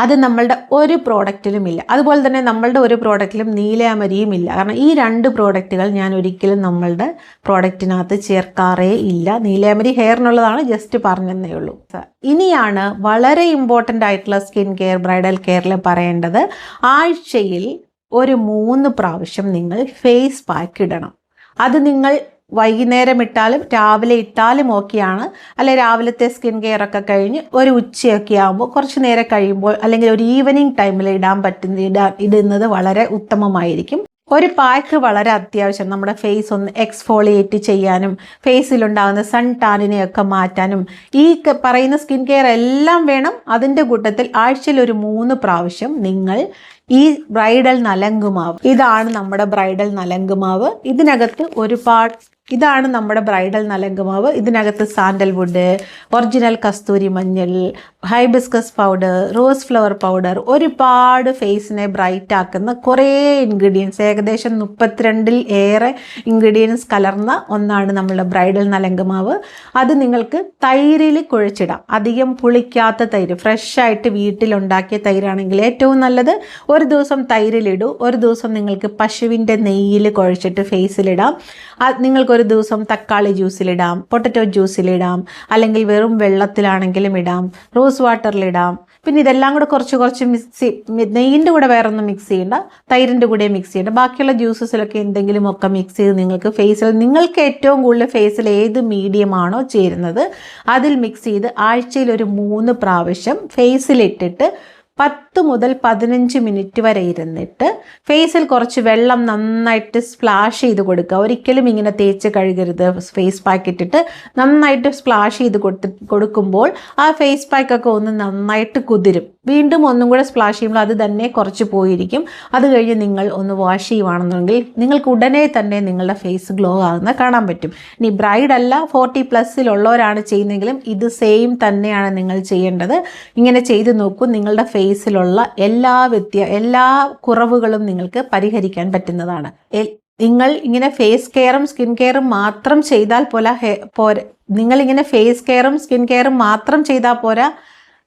S1: അത് നമ്മളുടെ ഒരു പ്രോഡക്റ്റിലും ഇല്ല. അതുപോലെ തന്നെ നമ്മളുടെ ഒരു പ്രോഡക്റ്റിലും നീലാമരിയും ഇല്ല. കാരണം ഈ 2 പ്രോഡക്റ്റുകൾ ഞാൻ ഒരിക്കലും നമ്മളുടെ പ്രോഡക്റ്റിനകത്ത് ചേർക്കാറേ ഇല്ല. നീലാമരി ഹെയറിനുള്ളതാണ്, ജസ്റ്റ് പറഞ്ഞതേ ഉള്ളൂ. ഇനിയാണ് വളരെ ഇമ്പോർട്ടൻ്റ് ആയിട്ടുള്ള സ്കിൻ കെയർ ബ്രൈഡൽ കെയറിൽ പറയേണ്ടത്. ആഴ്ചയിൽ ഒരു 3 പ്രാവശ്യം നിങ്ങൾ ഫേസ് പാക്ക് ഇടണം. അത് നിങ്ങൾ വൈകുന്നേരം ഇട്ടാലും രാവിലെ ഇട്ടാലും ഓക്കെയാണ്. അല്ലെങ്കിൽ രാവിലത്തെ സ്കിൻ കെയർ ഒക്കെ കഴിഞ്ഞ് ഒരു ഉച്ചയൊക്കെ ആകുമ്പോൾ കുറച്ച് നേരം കഴിയുമ്പോൾ അല്ലെങ്കിൽ ഒരു ഈവനിങ് ടൈമിൽ ഇടുന്നത് വളരെ ഉത്തമമായിരിക്കും. ഒരു പാക്ക് വളരെ അത്യാവശ്യം. നമ്മുടെ ഫേസ് ഒന്ന് എക്സ്ഫോളിയേറ്റ് ചെയ്യാനും ഫേസിലുണ്ടാകുന്ന സൺ ടാനിനെയൊക്കെ മാറ്റാനും ഈ പറയുന്ന സ്കിൻ കെയർ എല്ലാം വേണം. അതിൻ്റെ കൂട്ടത്തിൽ ആഴ്ചയിൽ ഒരു 3 പ്രാവശ്യം നിങ്ങൾ ഈ ബ്രൈഡൽ നലങ്കുമാവ്, ഇതാണ് നമ്മുടെ ബ്രൈഡൽ നലങ്കുമാവ്. ഇതാണ് നമ്മുടെ ബ്രൈഡൽ നലങ്കുമാവ്. ഇതിനകത്ത് സാൻഡൽവുഡ്, ഒറിജിനൽ കസ്തൂരി മഞ്ഞൾ, hibiscus powder, rose flower powder, ഒരുപാട് ഫേസിനെ ബ്രൈറ്റ് ആക്കുന്ന കുറേ ഇൻഗ്രീഡിയൻസ്, ഏകദേശം 32ൽ ഏറെ ഇൻഗ്രീഡിയൻസ് കലർന്ന ഒന്നാണ് നമ്മളുടെ ബ്രൈഡൽ നലങ്കുമാവ്. അത് നിങ്ങൾക്ക് തൈരിൽ കുഴച്ചിടാം. അധികം പുളിക്കാത്ത തൈര്, ഫ്രഷ് ആയിട്ട് വീട്ടിലുണ്ടാക്കിയ തൈരാണെങ്കിൽ ഏറ്റവും നല്ലത്. ഒരു ദിവസം തൈരിലിടൂ, ഒരു ദിവസം നിങ്ങൾക്ക് പശുവിൻ്റെ നെയ്യിൽ കുഴച്ചിട്ട് ഫേസിലിടാം. നിങ്ങൾക്കൊരു ദിവസം തക്കാളി ജ്യൂസിലിടാം, പൊട്ടറ്റോ ജ്യൂസിലിടാം, അല്ലെങ്കിൽ വെറും വെള്ളത്തിലാണെങ്കിലും ഇടാം, റോസ് വാട്ടറിലിടാം. പിന്നെ ഇതെല്ലാം കൂടെ കുറച്ച് നെയ്യിൻ്റെ കൂടെ വേറൊന്നും മിക്സ് ചെയ്യേണ്ട, തൈരിൻ്റെ കൂടെ മിക്സ് ചെയ്യേണ്ട. ബാക്കിയുള്ള ജ്യൂസസിലൊക്കെ എന്തെങ്കിലുമൊക്കെ മിക്സ് ചെയ്ത് നിങ്ങൾക്ക് ഫേസിൽ, നിങ്ങൾക്ക് ഏറ്റവും കൂടുതൽ ഫേസിൽ ഏത് മീഡിയമാണോ ചേരുന്നത് അതിൽ മിക്സ് ചെയ്ത് ആഴ്ചയിൽ ഒരു 3 പ്രാവശ്യം ഫേസിലിട്ടിട്ട് 10 മുതൽ 15 മിനിറ്റ് വരെ ഇരുന്നിട്ട് ഫേസിൽ കുറച്ച് വെള്ളം നന്നായിട്ട് സ്പ്ലാഷ് ചെയ്ത് കൊടുക്കുക. ഒരിക്കലും ഇങ്ങനെ തേച്ച് കഴുകരുത്. ഫേസ് പാക്ക് ഇട്ടിട്ട് നന്നായിട്ട് സ്പ്ലാഷ് ചെയ്ത് കൊടുക്കുമ്പോൾ ആ ഫേസ് പാക്കൊക്കെ ഒന്ന് നന്നായിട്ട് കുതിരും. വീണ്ടും ഒന്നും കൂടെ സ്പ്ലാഷ് ചെയ്യുമ്പോൾ അത് തന്നെ കുറച്ച് പോയിരിക്കും. അത് കഴിഞ്ഞ് നിങ്ങൾ ഒന്ന് വാഷ് ചെയ്യുവാണെന്നുണ്ടെങ്കിൽ നിങ്ങൾക്ക് ഉടനെ തന്നെ നിങ്ങളുടെ ഫേസ് ഗ്ലോ ആകുന്ന കാണാൻ പറ്റും. ഇനി ബ്രൈഡ് അല്ല 40+ലുള്ളവരാണ് ചെയ്യുന്നതെങ്കിലും ഇത് സെയിം തന്നെയാണ് നിങ്ങൾ ചെയ്യേണ്ടത്. ഇങ്ങനെ ചെയ്ത് നോക്കൂ. നിങ്ങളുടെ ഫേസിലുള്ള എല്ലാ കുറവുകളും നിങ്ങൾക്ക് പരിഹരിക്കാൻ പറ്റുന്നതാണ്. നിങ്ങൾ ഇങ്ങനെ ഫേസ് കെയറും സ്കിൻ കെയറും മാത്രം ചെയ്താൽ പോരാ. നിങ്ങളിങ്ങനെ ഫേസ് കെയറും സ്കിൻ കെയറും മാത്രം ചെയ്താൽ പോരാ,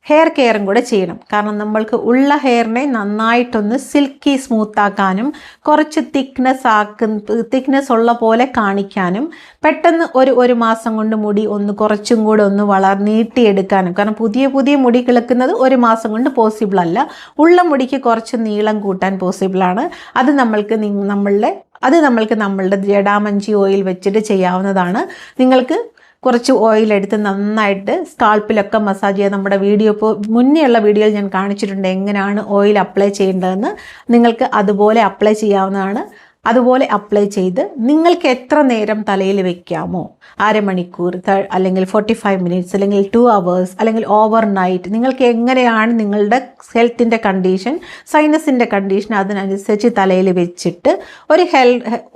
S1: ഹെയർ കെയറും കൂടെ ചെയ്യണം. കാരണം നമ്മൾക്ക് ഉള്ള ഹെയറിനെ നന്നായിട്ടൊന്ന് സിൽക്കി സ്മൂത്താക്കാനും കുറച്ച് തിക്നെസ് ഉള്ള പോലെ കാണിക്കാനും പെട്ടെന്ന് ഒരു മാസം കൊണ്ട് മുടി കുറച്ചും കൂടെ ഒന്ന് നീട്ടിയെടുക്കാനും. കാരണം പുതിയ മുടി കിളുക്കുന്നത് 1 മാസം കൊണ്ട് പോസിബിൾ അല്ല. ഉള്ള മുടിക്ക് കുറച്ച് നീളം കൂട്ടാൻ പോസിബിളാണ്. അത് നമ്മൾക്ക് നമ്മളുടെ ജടാമഞ്ചി ഓയിൽ വെച്ചിട്ട് ചെയ്യാവുന്നതാണ്. നിങ്ങൾക്ക് കുറച്ച് ഓയിലെടുത്ത് നന്നായിട്ട് സ്കാൾപ്പിലൊക്കെ മസാജ് ചെയ്യുക. നമ്മുടെ മുന്നേയുള്ള വീഡിയോയിൽ ഞാൻ കാണിച്ചിട്ടുണ്ട് എങ്ങനെയാണ് ഓയിൽ അപ്ലൈ ചെയ്യേണ്ടതെന്ന്. നിങ്ങൾക്ക് അതുപോലെ അപ്ലൈ ചെയ്യാവുന്നതാണ്. അതുപോലെ അപ്ലൈ ചെയ്ത് നിങ്ങൾക്ക് എത്ര നേരം തലയിൽ വെക്കാമോ, അരമണിക്കൂർ അല്ലെങ്കിൽ 45 മിനിറ്റ്സ് അല്ലെങ്കിൽ 2 hours അല്ലെങ്കിൽ ഓവർ നൈറ്റ്, നിങ്ങൾക്ക് എങ്ങനെയാണ് നിങ്ങളുടെ ഹെൽത്തിൻ്റെ കണ്ടീഷൻ, സൈനസിൻ്റെ കണ്ടീഷൻ അതിനനുസരിച്ച് തലയിൽ വെച്ചിട്ട്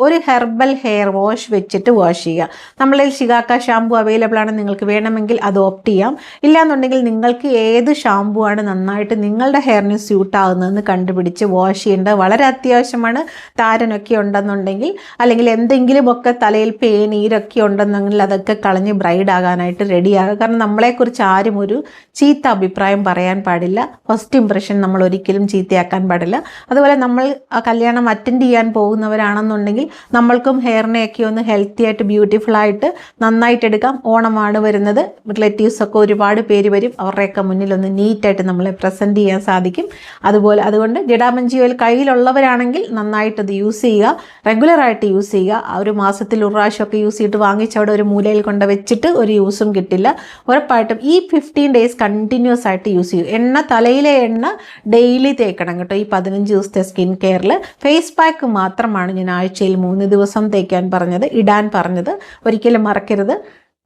S1: ഒരു ഹെർബൽ ഹെയർ വാഷ് വെച്ചിട്ട് വാഷ് ചെയ്യുക. നമ്മളിൽ ഷിഗാക്ക ഷാമ്പു അവൈലബിൾ ആണ്, നിങ്ങൾക്ക് വേണമെങ്കിൽ അത് ഓപ്റ്റ് ചെയ്യാം. ഇല്ലാന്നുണ്ടെങ്കിൽ നിങ്ങൾക്ക് ഏത് ഷാമ്പു ആണ് നന്നായിട്ട് നിങ്ങളുടെ ഹെയറിന് സ്യൂട്ട് ആകുന്നതെന്ന് കണ്ടുപിടിച്ച് വാഷ് ചെയ്യേണ്ടത് വളരെ അത്യാവശ്യമാണ്. താരനൊക്കെ ഉണ്ടെന്നുണ്ടെങ്കിൽ അല്ലെങ്കിൽ എന്തെങ്കിലുമൊക്കെ തലയിൽ നീരൊക്കെ ഉണ്ടെന്നെങ്കിൽ അതൊക്കെ കളഞ്ഞ് ബ്രൈഡ് ആകാനായിട്ട് റെഡിയാകുക. കാരണം നമ്മളെക്കുറിച്ച് ആരും ഒരു ചീത്ത അഭിപ്രായം പറയാൻ പാടില്ല. ഫസ്റ്റ് ഇംപ്രഷൻ നമ്മൾ ഒരിക്കലും ചീത്തയാക്കാൻ പാടില്ല. അതുപോലെ നമ്മൾ ആ കല്യാണം അറ്റൻഡ് ചെയ്യാൻ പോകുന്നവരാണെന്നുണ്ടെങ്കിൽ നമ്മൾക്കും ഹെയറിനെയൊക്കെ ഒന്ന് ഹെൽത്തി ആയിട്ട് ബ്യൂട്ടിഫുൾ ആയിട്ട് നന്നായിട്ട് എടുക്കാം. ഓണമാണ് വരുന്നത്, റിലേറ്റീവ്സൊക്കെ ഒരുപാട് പേര് വരും, അവരുടെയൊക്കെ മുന്നിൽ ഒന്ന് നീറ്റായിട്ട് നമ്മളെ പ്രസൻറ്റ് ചെയ്യാൻ സാധിക്കും. അതുകൊണ്ട് ജഡാമഞ്ചി ഓയിൽ കയ്യിലുള്ളവരാണെങ്കിൽ നന്നായിട്ടത് യൂസ് ചെയ്യുക, റെഗുലറായിട്ട് യൂസ് ചെയ്യുക. ഒരു മാസത്തിൽ ഒരു പ്രാവശ്യമൊക്കെ യൂസ് ചെയ്തിട്ട് വാങ്ങിച്ച് അവിടെ ഒരു മൂലയിൽ കൊണ്ട് വെച്ചിട്ട് ഒരു യൂസും കിട്ടില്ല. ഉറപ്പായിട്ടും ഈ 15 days കണ്ടിന്യൂസ് ആയിട്ട് യൂസ് ചെയ്യും. തലയിലെ എണ്ണ ഡെയിലി തേക്കണം കേട്ടോ. ഈ 15 ദിവസത്തെ സ്കിൻ കെയറിൽ ഫേസ് പാക്ക് മാത്രമാണ് ഞാൻ ആഴ്ചയിൽ 3 ദിവസം തേക്കാൻ പറഞ്ഞത്, ഇടാൻ പറഞ്ഞത്. ഒരിക്കലും മറക്കരുത്.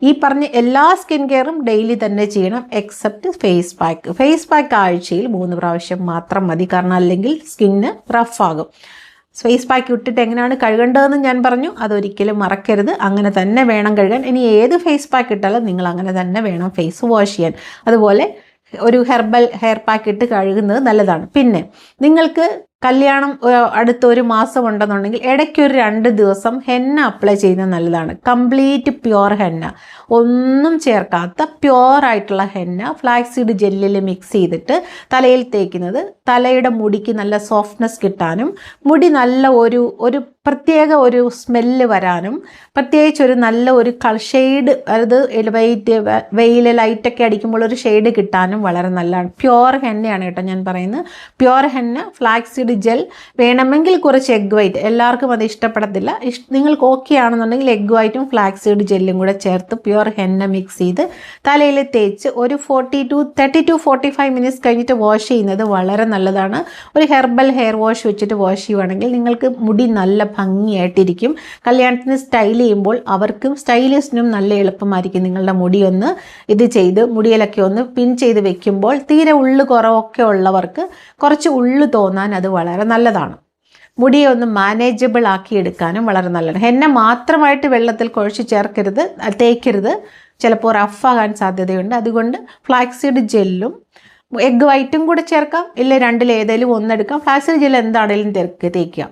S1: ഈ പറഞ്ഞ എല്ലാ സ്കിൻ കെയറും ഡെയിലി തന്നെ ചെയ്യണം except face pack. Face pack ആഴ്ചയിൽ 3 പ്രാവശ്യം മാത്രം മതി, കാരണം അല്ലെങ്കിൽ സ്കിന്ന് റഫാകും. ഫേസ് പാക്ക് ഇട്ടിട്ട് എങ്ങനെയാണ് കഴുകേണ്ടതെന്ന് ഞാൻ പറഞ്ഞു, അതൊരിക്കലും മറക്കരുത്. അങ്ങനെ തന്നെ വേണം കഴുകാൻ. ഇനി ഏത് ഫേസ് പാക്ക് ഇട്ടാലും നിങ്ങൾ അങ്ങനെ തന്നെ വേണം ഫേസ് വാഷ് ചെയ്യാൻ. അതുപോലെ ഒരു ഹെർബൽ ഹെയർ പാക്ക് ഇട്ട് കഴുകുന്നത് നല്ലതാണ്. പിന്നെ നിങ്ങൾക്ക് കല്യാണം അടുത്തൊരു മാസം ഉണ്ടെന്നുണ്ടെങ്കിൽ ഇടയ്ക്കൊരു 2 ദിവസം ഹെന്ന അപ്ലൈ ചെയ്യുന്നത് നല്ലതാണ്. കംപ്ലീറ്റ് പ്യുവർ ഹെന്ന, ഒന്നും ചേർക്കാത്ത പ്യുവറായിട്ടുള്ള ഹെന്ന ഫ്ലാക്സീഡ് ജെല്ലിൽ മിക്സ് ചെയ്തിട്ട് തലയിൽ തേക്കുന്നത് തലയുടെ മുടിക്ക് നല്ല സോഫ്റ്റ്നെസ് കിട്ടാനും മുടി നല്ല ഒരു പ്രത്യേക ഒരു സ്മെല്ല് വരാനും പ്രത്യേകിച്ച് ഒരു നല്ല ഒരു ഷെയ്ഡ്, അതായത് വെയിൽ ലൈറ്റൊക്കെ അടിക്കുമ്പോൾ ഒരു ഷെയ്ഡ് കിട്ടാനും വളരെ നല്ലതാണ്. പ്യുവർ ഹെന്നയാണ് കേട്ടോ ഞാൻ പറയുന്നത്. പ്യുവർ ഹെന്ന ഫ്ലാക്സീഡ് ജെൽ, വേണമെങ്കിൽ കുറച്ച് എഗ് വൈറ്റ്, എല്ലാവർക്കും അത് ഇഷ്ടപ്പെടത്തില്ല. നിങ്ങൾക്ക് ഓക്കെ ആണെന്നുണ്ടെങ്കിൽ എഗ് വൈറ്റും ഫ്ലാക്സീഡ് ജെല്ലും കൂടെ ചേർത്ത് പ്യുവർ ഹെന്ന മിക്സ് ചെയ്ത് തലയിൽ തേച്ച് ഒരു 30 to 45 മിനിറ്റ്സ് കഴിഞ്ഞിട്ട് വാഷ് ചെയ്യുന്നത് വളരെ നല്ലതാണ്. ഒരു ഹെർബൽ ഹെയർ വാഷ് വെച്ചിട്ട് വാഷ് ചെയ്യുവാണെങ്കിൽ നിങ്ങൾക്ക് മുടി നല്ല ഭംഗിയായിട്ടിരിക്കും. കല്യാണത്തിന് സ്റ്റൈൽ ചെയ്യുമ്പോൾ അവർക്കും സ്റ്റൈലിസ്റ്റിനും നല്ല എളുപ്പമായിരിക്കും. നിങ്ങളുടെ മുടി ഒന്ന് മുടിയിലൊക്കെ ഒന്ന് പിൻ ചെയ്ത് വെക്കുമ്പോൾ തീരെ ഉള്ളു കുറവൊക്കെ ഉള്ളവർക്ക് കുറച്ച് ഉള്ളു തോന്നാൻ അത് വളരെ നല്ലതാണ്. മുടിയെ ഒന്ന് മാനേജബിൾ ആക്കി എടുക്കാനും വളരെ നല്ലതാണ്. ഹെന്ന മാത്രമായിട്ട് വെള്ളത്തിൽ കുഴച്ച് തേക്കരുത്, ചിലപ്പോൾ റഫാകാൻ സാധ്യതയുണ്ട്. അതുകൊണ്ട് ഫ്ലാക്സീഡ് ജെല്ലും എഗ് വൈറ്റും കൂടെ ചേർക്കാം, ഇല്ല രണ്ടിലേതെങ്കിലും ഒന്നെടുക്കാം. ഫ്ലാക്സീഡ് ജെൽ എന്താണെങ്കിലും തേക്കുക.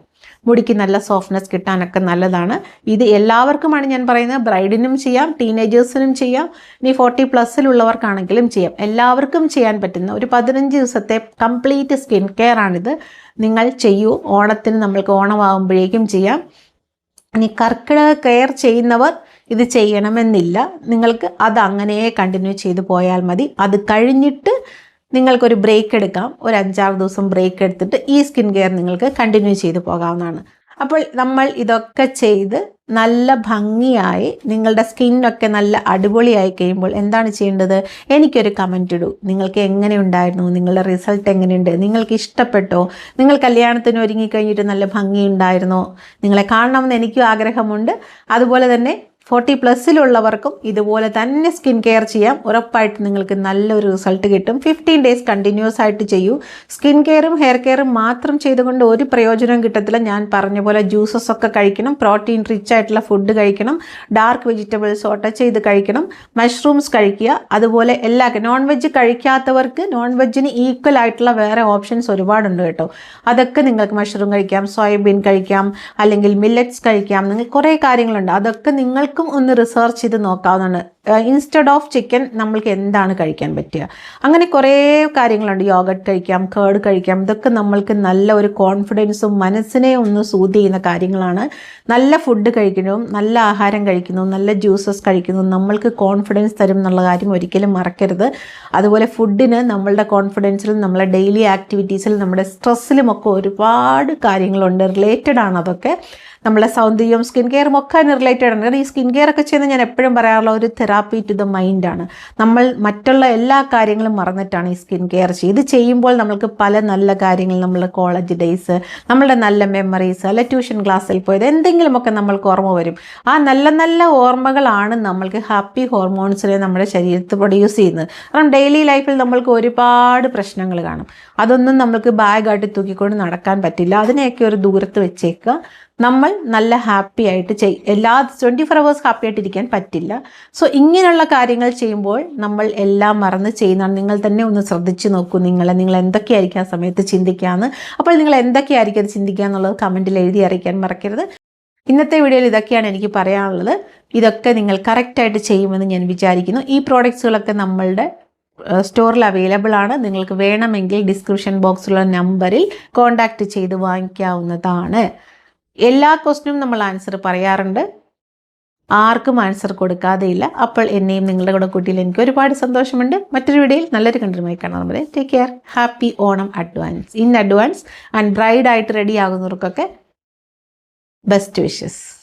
S1: മുടിക്ക് നല്ല സോഫ്റ്റ്നെസ് കിട്ടാനൊക്കെ നല്ലതാണ്. ഇത് എല്ലാവർക്കുമാണ് ഞാൻ പറയുന്നത്. ബ്രൈഡിനും ചെയ്യാം, ടീനേജേഴ്സിനും ചെയ്യാം, ഇനി 40+ ചെയ്യാം. എല്ലാവർക്കും ചെയ്യാൻ പറ്റുന്ന ഒരു 15 ദിവസത്തെ കംപ്ലീറ്റ് സ്കിൻ കെയർ ആണിത്. നിങ്ങൾ ചെയ്യൂ. ഓണത്തിന് നമ്മൾക്ക് ഓണമാകുമ്പോഴേക്കും ചെയ്യാം. ഇനി കർക്കിടക കെയർ ചെയ്യുന്നവർ ഇത് ചെയ്യണമെന്നില്ല. നിങ്ങൾക്ക് അത് അങ്ങനെ കണ്ടിന്യൂ ചെയ്ത് പോയാൽ മതി. അത് കഴിഞ്ഞിട്ട് നിങ്ങൾക്കൊരു ബ്രേക്ക് എടുക്കാം. ഒരു 5-6 ദിവസം ബ്രേക്ക് എടുത്തിട്ട് ഈ സ്കിൻ കെയർ നിങ്ങൾക്ക് കണ്ടിന്യൂ ചെയ്ത് പോകാവുന്നതാണ്. അപ്പോൾ നമ്മൾ ഇതൊക്കെ ചെയ്ത് നല്ല ഭംഗിയായി നിങ്ങളുടെ സ്കിന്നൊക്കെ നല്ല അടിപൊളിയായി കഴിയുമ്പോൾ എന്താണ് ചെയ്യേണ്ടത്? എനിക്കൊരു കമൻറ്റ് ഇടൂ. നിങ്ങൾക്ക് എങ്ങനെ ഉണ്ടായിരുന്നു? നിങ്ങളുടെ റിസൾട്ട് എങ്ങനെയുണ്ട്? നിങ്ങൾക്ക് ഇഷ്ടപ്പെട്ടോ? നിങ്ങൾ കല്യാണത്തിന് ഒരുങ്ങിക്കഴിഞ്ഞിട്ട് നല്ല ഭംഗിയുണ്ടായിരുന്നോ? നിങ്ങളെ കാണണമെന്ന് എനിക്കും ആഗ്രഹമുണ്ട്. അതുപോലെ തന്നെ 40+ ഇതുപോലെ തന്നെ സ്കിൻ കെയർ ചെയ്യാം. ഉറപ്പായിട്ട് നിങ്ങൾക്ക് നല്ലൊരു റിസൾട്ട് കിട്ടും. 15 days കണ്ടിന്യൂസ് ആയിട്ട് ചെയ്യൂ. സ്കിൻ കെയറും ഹെയർ കെയറും മാത്രം ചെയ്തുകൊണ്ട് ഒരു പ്രയോജനവും കിട്ടത്തില്ല. ഞാൻ പറഞ്ഞ പോലെ ജ്യൂസസ് ഒക്കെ കഴിക്കണം, പ്രോട്ടീൻ റിച്ച് ആയിട്ടുള്ള ഫുഡ് കഴിക്കണം, ഡാർക്ക് വെജിറ്റബിൾസ് ടച്ച് ചെയ്ത് കഴിക്കണം, മഷ്റൂംസ് കഴിക്കുക. അതുപോലെ നോൺ വെജ് കഴിക്കാത്തവർക്ക് നോൺ വെജിന് ഈക്വൽ ആയിട്ടുള്ള വേറെ ഓപ്ഷൻസ് ഒരുപാടുണ്ട് കേട്ടോ. അതൊക്കെ നിങ്ങൾക്ക് മഷ്റൂം കഴിക്കാം, സോയാബീൻ കഴിക്കാം, അല്ലെങ്കിൽ മില്ലറ്റ്സ് കഴിക്കാം. നിങ്ങൾക്ക് കുറേ കാര്യങ്ങളുണ്ട്. അതൊക്കെ നിങ്ങൾക്ക് ഒന്ന് റിസർച്ച് ചെയ്ത് നോക്കാവുന്നതാണ്. ഇൻസ്റ്റെഡ് ഓഫ് ചിക്കൻ നമ്മൾക്ക് എന്താണ് കഴിക്കാൻ പറ്റുക? അങ്ങനെ കുറേ കാര്യങ്ങളുണ്ട്. യോഗട്ട് കഴിക്കാം, കേർഡ് കഴിക്കാം. ഇതൊക്കെ നമ്മൾക്ക് നല്ല ഒരു കോൺഫിഡൻസും മനസ്സിനെ ഒന്ന് സൂത് ചെയ്യുന്ന കാര്യങ്ങളാണ്. നല്ല ഫുഡ് കഴിക്കുന്നു, നല്ല ആഹാരം കഴിക്കുന്നു, നല്ല ജ്യൂസസ് കഴിക്കുന്നു, നമ്മൾക്ക് കോൺഫിഡൻസ് തരും എന്നുള്ള കാര്യം ഒരിക്കലും മറക്കരുത്. അതുപോലെ ഫുഡിന് നമ്മളുടെ കോൺഫിഡൻസിലും നമ്മളെ ഡെയിലി ആക്ടിവിറ്റീസിലും നമ്മുടെ സ്ട്രെസ്സിലും ഒക്കെ ഒരുപാട് കാര്യങ്ങളുണ്ട്. റിലേറ്റഡ് ആണ് അതൊക്കെ. നമ്മളെ സൗന്ദര്യവും സ്കിൻ കെയറും ഒക്കെ റിലേറ്റഡ് ആണ്. കാരണം ഈ സ്കിൻ കെയർ ഒക്കെ ചെയ്യുന്നത് ഞാൻ എപ്പോഴും പറയാറുള്ള ഒരു തെറാപ്പി ടു ദ മൈൻഡാണ്. നമ്മൾ മറ്റുള്ള എല്ലാ കാര്യങ്ങളും മറന്നിട്ടാണ് ഈ സ്കിൻ കെയർ ചെയ്യുക. ഇത് ചെയ്യുമ്പോൾ നമ്മൾക്ക് പല നല്ല കാര്യങ്ങൾ, നമ്മളുടെ കോളേജ് ഡേയ്സ്, നമ്മളുടെ നല്ല മെമ്മറീസ്, അല്ലെ ട്യൂഷൻ ക്ലാസ്സിൽ പോയത്, എന്തെങ്കിലുമൊക്കെ നമ്മൾക്ക് ഓർമ്മ വരും. ആ നല്ല നല്ല ഓർമ്മകളാണ് നമ്മൾക്ക് ഹാപ്പി ഹോർമോൺസിനെ നമ്മുടെ ശരീരത്തിൽ പ്രൊഡ്യൂസ് ചെയ്യുന്നത്. കാരണം ഡെയിലി ലൈഫിൽ നമ്മൾക്ക് ഒരുപാട് പ്രശ്നങ്ങൾ കാണും. അതൊന്നും നമ്മൾക്ക് ബാഗായിട്ട് തൂക്കിക്കൊണ്ട് നടക്കാൻ പറ്റില്ല. അതിനെയൊക്കെ ഒരു ദൂരത്ത് വെച്ചേക്കുക. നമ്മൾ നല്ല ഹാപ്പി ആയിട്ട് എല്ലാ 24 hours ഹാപ്പി ആയിട്ടിരിക്കാൻ പറ്റില്ല. സോ ഇങ്ങനെയുള്ള കാര്യങ്ങൾ ചെയ്യുമ്പോൾ നമ്മൾ എല്ലാം മറന്ന് ചെയ്യുന്നതാണ്. നിങ്ങൾ തന്നെ ഒന്ന് ശ്രദ്ധിച്ച് നോക്കൂ. നിങ്ങൾ എന്തൊക്കെയായിരിക്കും ആ സമയത്ത് ചിന്തിക്കാമെന്ന്. അപ്പോൾ നിങ്ങൾ എന്തൊക്കെയായിരിക്കും അത് ചിന്തിക്കുക എന്നുള്ളത് കമൻറ്റിൽ എഴുതി അറിയിക്കാൻ മറക്കരുത്. ഇന്നത്തെ വീഡിയോയിൽ ഇതൊക്കെയാണ് എനിക്ക് പറയാനുള്ളത്. ഇതൊക്കെ നിങ്ങൾ കറക്റ്റായിട്ട് ചെയ്യുമെന്ന് ഞാൻ വിചാരിക്കുന്നു. ഈ പ്രോഡക്റ്റ്സുകളൊക്കെ നമ്മളുടെ സ്റ്റോറിൽ അവൈലബിൾ ആണ്. നിങ്ങൾക്ക് വേണമെങ്കിൽ ഡിസ്ക്രിപ്ഷൻ ബോക്സിലുള്ള നമ്പറിൽ കോൺടാക്റ്റ് ചെയ്ത് വാങ്ങിക്കാവുന്നതാണ്. എല്ലാ ക്വസ്റ്റിനും നമ്മൾ ആൻസർ പറയാറുണ്ട്. ആർക്കും ആൻസർ കൊടുക്കാതെയില്ല. അപ്പോൾ എന്നെയും നിങ്ങളുടെ കൂടെ കൂട്ടിയിൽ എനിക്ക് ഒരുപാട് സന്തോഷമുണ്ട്. മറ്റൊരു വീഡിയോയിൽ നല്ലൊരു കണ്ടിന്യൂമായി കാണാം. നമ്മുടെ take care. Happy Onam in advance. And ബ്രൈഡായിട്ട് റെഡി ആകുന്നവർക്കൊക്കെ ബെസ്റ്റ് വിഷസ്.